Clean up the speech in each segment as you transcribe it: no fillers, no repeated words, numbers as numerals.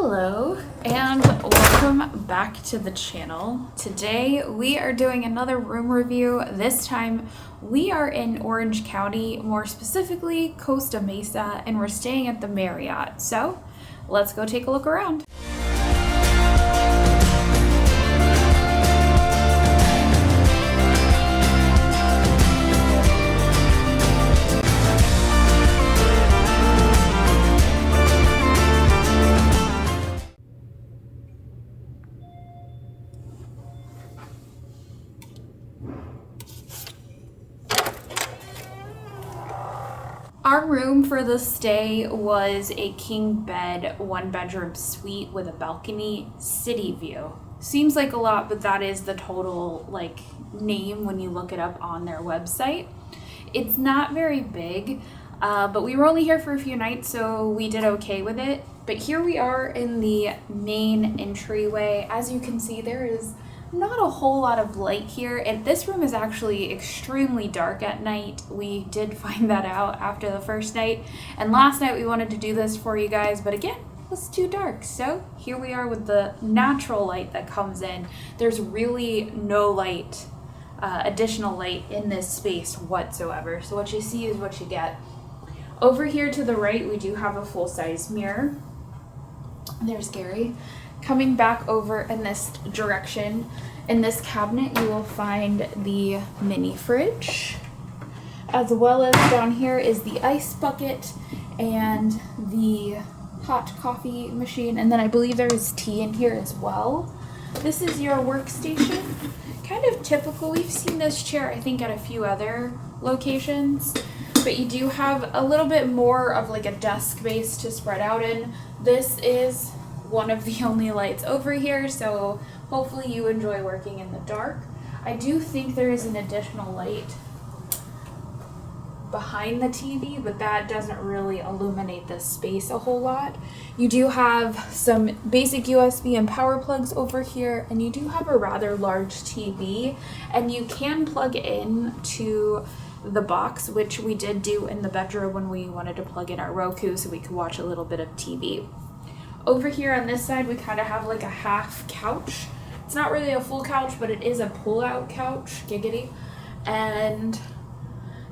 Hello and welcome back to the channel. Today we are doing another room review. This time we are in Orange County, more specifically Costa Mesa, and we're staying at the Marriott. So let's go take a look around. Our room for the stay was a king bed, 1-bedroom suite with a balcony, city view. Seems like a lot, but that is the total name when you look it up on their website. It's not very big, but we were only here for a few nights, so we did okay with it. But here we are in the main entryway. As you can see, there is not a whole lot of light here, and this room is actually extremely dark at night. We did find that out after the first night, and last night we wanted to do this for you guys, but again, it was too dark. So here we are with the natural light that comes in. There's really no light, additional light in this space whatsoever, so what you see is what you get. Over here to the right, we do have a full-size mirror. There's Gary. Coming back over in this direction, in this cabinet, you will find the mini fridge, as well as down here is the ice bucket and the hot coffee machine, and then I believe there is tea in here as well. This is your workstation. Kind of typical. We've seen this chair, I think, at a few other locations, but you do have a little bit more of a desk base to spread out in. This is one of the only lights over here, so hopefully you enjoy working in the dark. I do think there is an additional light behind the TV, but that doesn't really illuminate this space a whole lot. You do have some basic USB and power plugs over here, and you do have a rather large TV, and you can plug in to the box, which we did do in the bedroom when we wanted to plug in our Roku so we could watch a little bit of TV. Over here on this side, we kind of have a half couch. It's not really a full couch, but it is a pull-out couch, giggity. And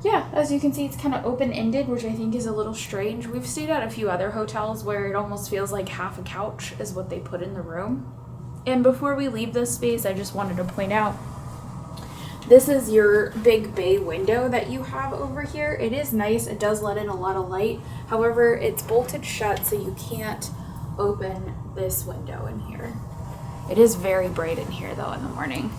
yeah, as you can see, it's kind of open-ended, which I think is a little strange. We've stayed at a few other hotels where it almost feels like half a couch is what they put in the room. And before we leave this space, I just wanted to point out, this is your big bay window that you have over here. It is nice. It does let in a lot of light. However, it's bolted shut, so you can't open this window in here. It is very bright in here though in the morning.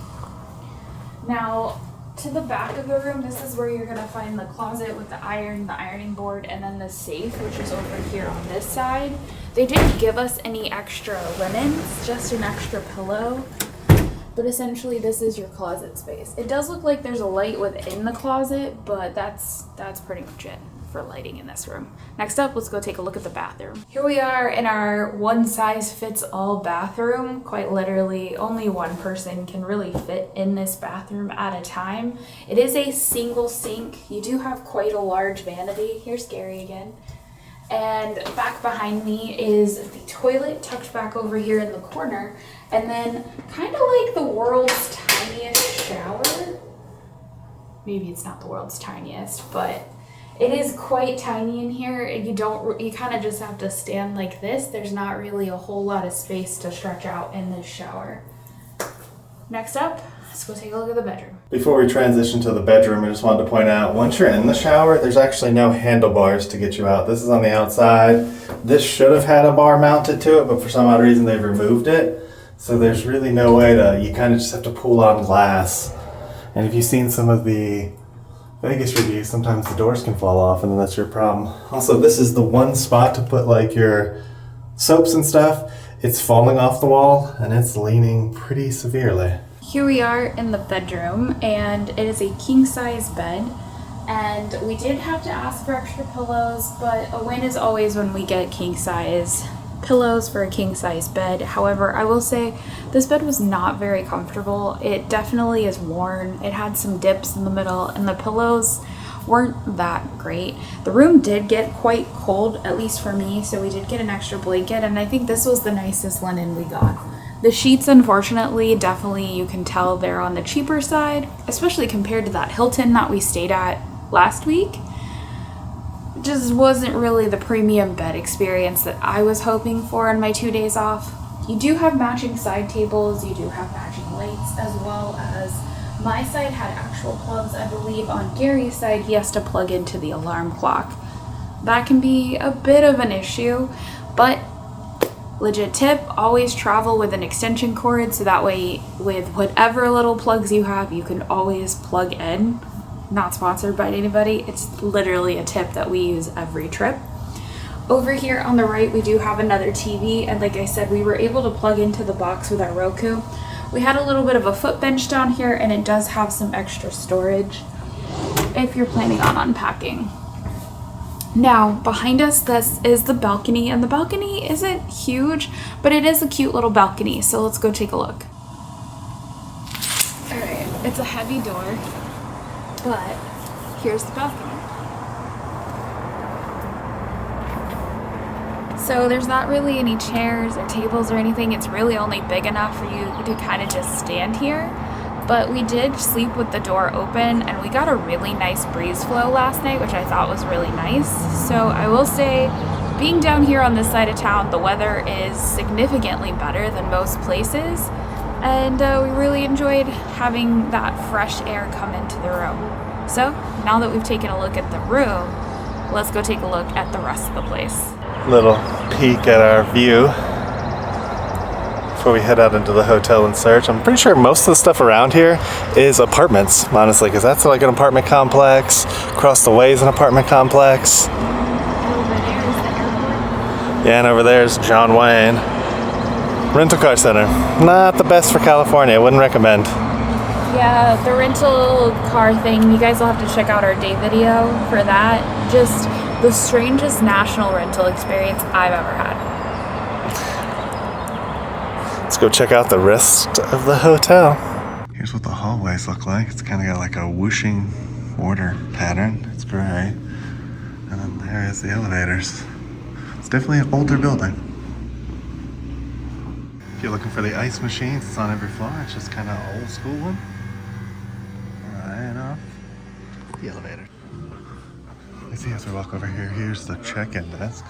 Now to the back of the room, this is where you're going to find the closet with the ironing board, and then the safe, which is over here on this side. They didn't give us any extra linens, just an extra pillow, but essentially this is your closet space. It does look like there's a light within the closet, but that's pretty much it for lighting in this room. Next up, let's go take a look at the bathroom. Here we are in our one-size-fits-all bathroom. Quite literally, only one person can really fit in this bathroom at a time. It is a single sink. You do have quite a large vanity. Here's Gary again. And back behind me is the toilet tucked back over here in the corner. And then kind of like the world's tiniest shower. Maybe it's not the world's tiniest, but it is quite tiny in here. You kind of just have to stand like this. There's not really a whole lot of space to stretch out in this shower. Next up, let's go take a look at the bedroom. Before we transition to the bedroom, I just wanted to point out, once you're in the shower, there's actually no handlebars to get you out. This is on the outside. This should have had a bar mounted to it, but for some odd reason they've removed it. So there's really no way you kind of just have to pull on glass. And if you've seen some of the Vegas reviews, sometimes the doors can fall off and then that's your problem. Also, this is the one spot to put your soaps and stuff. It's falling off the wall and it's leaning pretty severely. Here we are in the bedroom, and it is a king-size bed, and we did have to ask for extra pillows, but a win is always when we get king-size pillows for a king-size bed. However, I will say this bed was not very comfortable. It definitely is worn. It had some dips in the middle, and the pillows weren't that great. The room did get quite cold, at least for me, so we did get an extra blanket, and I think this was the nicest linen we got. The sheets, unfortunately, definitely you can tell they're on the cheaper side, especially compared to that Hilton that we stayed at last week. Just wasn't really the premium bed experience that I was hoping for on my 2 days off. You do have matching side tables, you do have matching lights, as well as my side had actual plugs. I believe on Gary's side he has to plug into the alarm clock. That can be a bit of an issue, but legit tip, always travel with an extension cord so that way with whatever little plugs you have, you can always plug in. Not sponsored by anybody, it's literally a tip that we use every trip. Over here on the right, we do have another TV, and like I said, we were able to plug into the box with our Roku. We had a little bit of a foot bench down here, and it does have some extra storage if you're planning on unpacking. Now, behind us, this is the balcony, and the balcony isn't huge, but it is a cute little balcony, so let's go take a look. Alright, it's a heavy door, but here's the balcony. So there's not really any chairs or tables or anything. It's really only big enough for you to kind of just stand here. But we did sleep with the door open, and we got a really nice breeze flow last night, which I thought was really nice. So I will say, being down here on this side of town, the weather is significantly better than most places. And we really enjoyed having that fresh air come into the room. So now that we've taken a look at the room, let's go take a look at the rest of the place. Little peek at our view before we head out into the hotel and search. I'm pretty sure most of the stuff around here is apartments, honestly, because that's like an apartment complex. Across the way is an apartment complex. Over there is the airport. Yeah, and over there is John Wayne. Rental car center. Not the best for California. I wouldn't recommend. Yeah, the rental car thing, you guys will have to check out our day video for that. Just the strangest national rental experience I've ever had. Let's go check out the rest of the hotel. Here's what the hallways look like. It's kind of got like a whooshing order pattern. It's gray. And then there is the elevators. It's definitely an older building. If you're looking for the ice machines, it's on every floor. It's just kind of an old school one. Right off the elevator. You see as we walk over here, here's the check-in desk.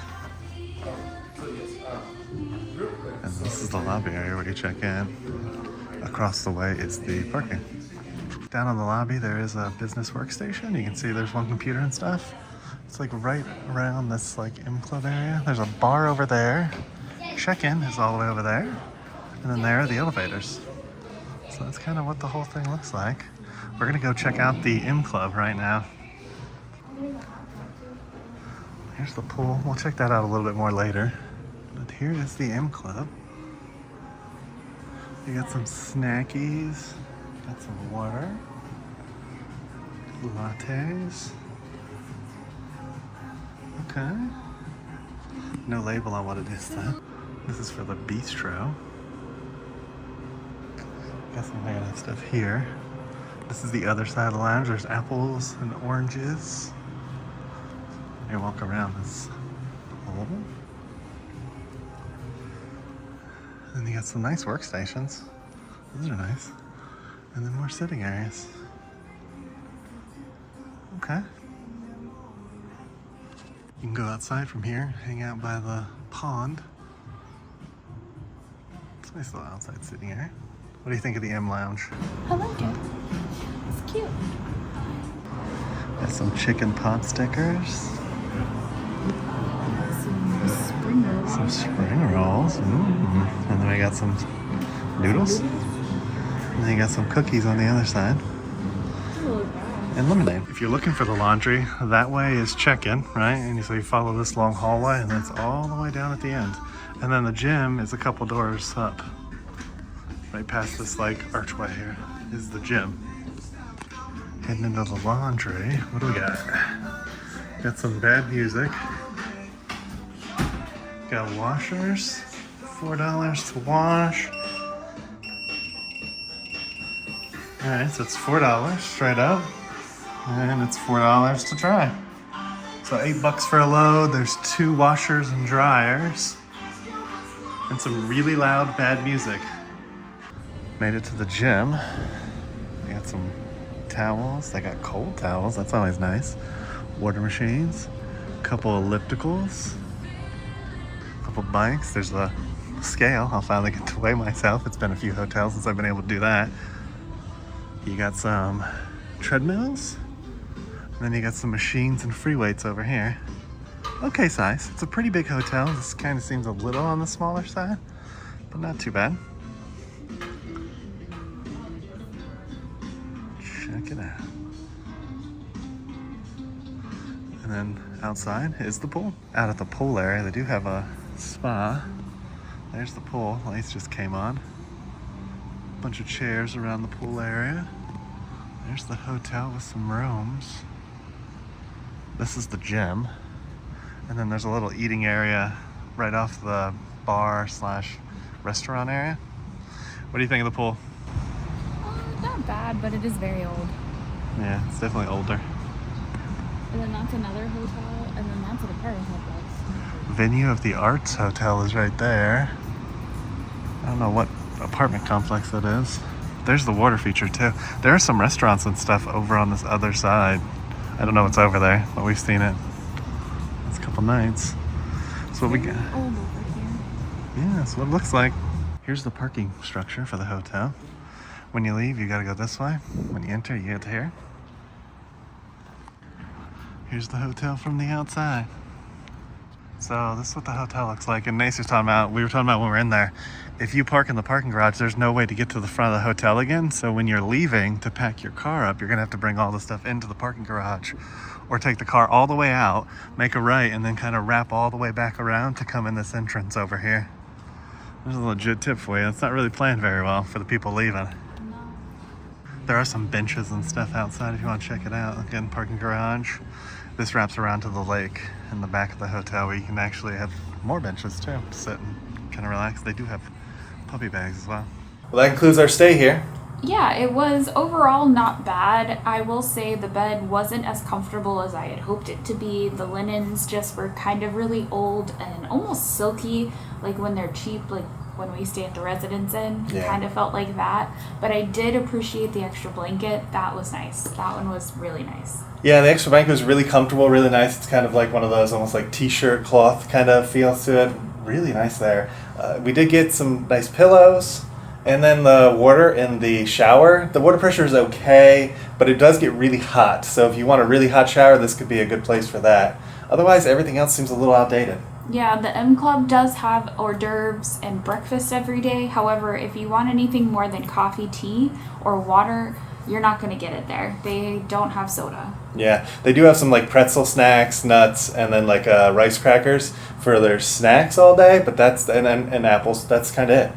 And this is the lobby area where you check in. Across the way is the parking. Down in the lobby, there is a business workstation. You can see there's one computer and stuff. It's like right around this like M Club area. There's a bar over there. Check-in is all the way over there. And then there are the elevators. So that's kind of what the whole thing looks like. We're gonna go check out the M Club right now. Here's the pool. We'll check that out a little bit more later. But here is the M Club. You got some snackies, got some water, lattes. Okay. No label on what it is though. This is for the bistro. Got some random stuff here. This is the other side of the lounge. There's apples and oranges. You walk around this hole. And you got some nice workstations. Those are nice. And then more sitting areas. Okay. You can go outside from here, hang out by the pond. It's a nice little outside sitting area. What do you think of the M Lounge? I like it. It's cute. Got some chicken pot stickers. Some spring rolls. Ooh. And then we got some noodles. And then you got some cookies on the other side. And lemonade. If you're looking for the laundry, that way is check-in, right? And so you follow this long hallway and it's all the way down at the end. And then the gym is a couple doors up. Right past this like archway here is the gym. Heading into the laundry. What do we got? Got some bad music. Got washers, $4 to wash. Alright, so it's $4 straight up. And it's $4 to try. So $8 for a load. There's 2 washers and dryers. And some really loud, bad music. Made it to the gym. They got some towels. They got cold towels. That's always nice. Water machines. A couple ellipticals. A couple bikes. There's a scale. I'll finally get to weigh myself. It's been a few hotels since I've been able to do that. You got some treadmills. And then you got some machines and free weights over here. Okay size. It's a pretty big hotel. This kind of seems a little on the smaller side, but not too bad. Check it out. And then outside is the pool. Out at the pool area, they do have a spa. There's the pool. Lights just came on. Bunch of chairs around the pool area. There's the hotel with some rooms. This is the gym. And then there's a little eating area right off the bar / restaurant area. What do you think of the pool? Not bad, but it is very old. Yeah, it's definitely older. And then that's another hotel, and then that's an apartment complex. Venue of the Arts Hotel is right there. I don't know what apartment complex that is. There's the water feature too. There are some restaurants and stuff over on this other side. I don't know what's over there, but we've seen it. It's a couple nights. So what we got? Old over here. Yeah, that's what it looks like. Here's the parking structure for the hotel. When you leave, you gotta go this way. When you enter, you get here. Here's the hotel from the outside. So this is what the hotel looks like. And Nace was talking about, we were talking about when we were in there, if you park in the parking garage, there's no way to get to the front of the hotel again. So when you're leaving to pack your car up, you're gonna have to bring all the stuff into the parking garage or take the car all the way out, make a right, and then kind of wrap all the way back around to come in this entrance over here. There's a legit tip for you. It's not really planned very well for the people leaving. There are some benches and stuff outside if you want to check it out. Again, parking garage. This wraps around to the lake in the back of the hotel where you can actually have more benches too to sit and kind of relax. They do have puppy bags as well. Well, that concludes our stay here. Yeah, it was overall not bad. I will say the bed wasn't as comfortable as I had hoped it to be. The linens just were kind of really old and almost silky, like when they're cheap, like when we stay at the Residence Inn. Yeah. Kind of felt like that. But I did appreciate the extra blanket. That was nice. That one was really nice. Yeah, the extra blanket was really comfortable, really nice. It's kind of like one of those almost like t-shirt cloth kind of feels to it. Really nice there. We did get some nice pillows. And then the water in the shower, the water pressure is okay, but it does get really hot. So if you want a really hot shower, this could be a good place for that. Otherwise, everything else seems a little outdated. Yeah, the M Club does have hors d'oeuvres and breakfast every day. However, if you want anything more than coffee, tea, or water, you're not going to get it there. They don't have soda. Yeah, they do have some like pretzel snacks, nuts, and then like rice crackers for their snacks all day, but that's, and apples, that's kind of it.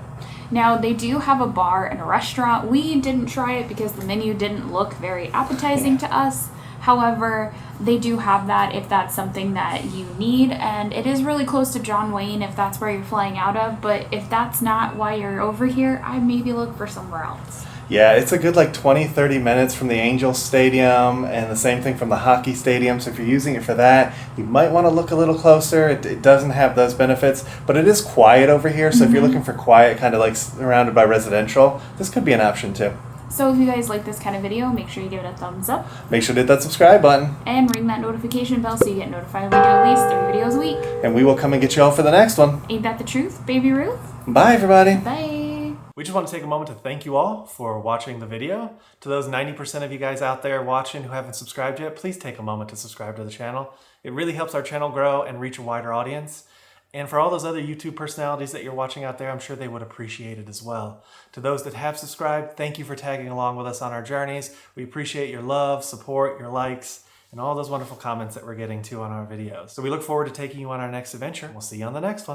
Now, they do have a bar and a restaurant. We didn't try it because the menu didn't look very appetizing to us. However, they do have that if that's something that you need, and it is really close to John Wayne if that's where you're flying out of, but if that's not why you're over here, I'd maybe look for somewhere else. Yeah, it's a good like 20-30 minutes from the Angels Stadium, and the same thing from the hockey stadium. So if you're using it for that, you might want to look a little closer. It doesn't have those benefits, but it is quiet over here. So if you're looking for quiet, kind of like surrounded by residential, this could be an option too. So if you guys like this kind of video, make sure you give it a thumbs up. Make sure to hit that subscribe button. And ring that notification bell so you get notified when we do at least 3 videos a week. And we will come and get you all for the next one. Ain't that the truth, Baby Ruth? Bye, everybody. Bye. We just want to take a moment to thank you all for watching the video. To those 90% of you guys out there watching who haven't subscribed yet, please take a moment to subscribe to the channel. It really helps our channel grow and reach a wider audience. And for all those other YouTube personalities that you're watching out there, I'm sure they would appreciate it as well. To those that have subscribed, thank you for tagging along with us on our journeys. We appreciate your love, support, your likes, and all those wonderful comments that we're getting too on our videos. So we look forward to taking you on our next adventure. We'll see you on the next one.